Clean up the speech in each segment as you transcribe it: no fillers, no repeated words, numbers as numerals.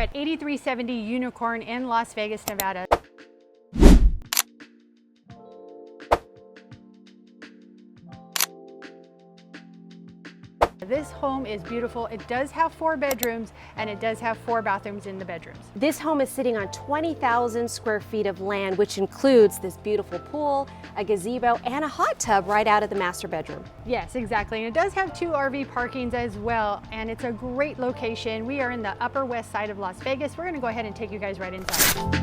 at 8370 Unicorn in Las Vegas, Nevada. This home is beautiful. It does have 4 bedrooms and it does have 4 bathrooms in the bedrooms. This home is sitting on 20,000 square feet of land, which includes this beautiful pool, a gazebo, and a hot tub right out of the master bedroom. Yes, exactly. And it does have 2 RV parkings as well, and it's a great location. We are in the upper west side of Las Vegas. We're going to go ahead and take you guys right inside.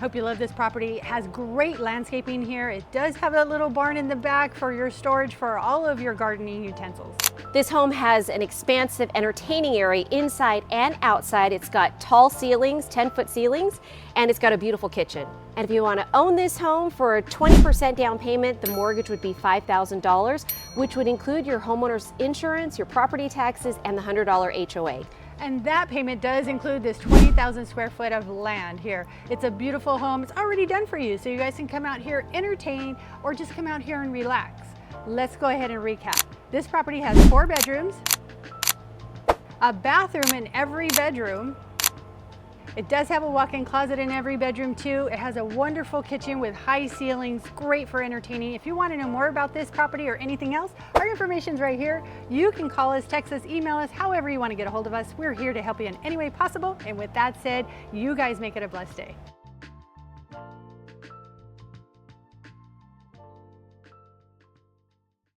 Hope you love this property. It has great landscaping here. It does have a little barn in the back for your storage for all of your gardening utensils. This home has an expansive entertaining area inside and outside. It's got tall ceilings, 10-foot ceilings, and it's got a beautiful kitchen. And if you want to own this home for a 20% down payment, the mortgage would be $5,000, which would include your homeowner's insurance, your property taxes, and the $100 HOA. And that payment does include this 20,000 square foot of land here. It's a beautiful home. It's already done for you, so you guys can come out here, entertain, or just come out here and relax. Let's go ahead and recap. This property has 4 bedrooms, a bathroom in every bedroom. It does have a walk-in closet in every bedroom too. It has a wonderful kitchen with high ceilings, great for entertaining. If you want to know more about this property or anything else, our information's right here. You can call us, text us, email us, however you want to get a hold of us. We're here to help you in any way possible. And with that said, you guys make it a blessed day.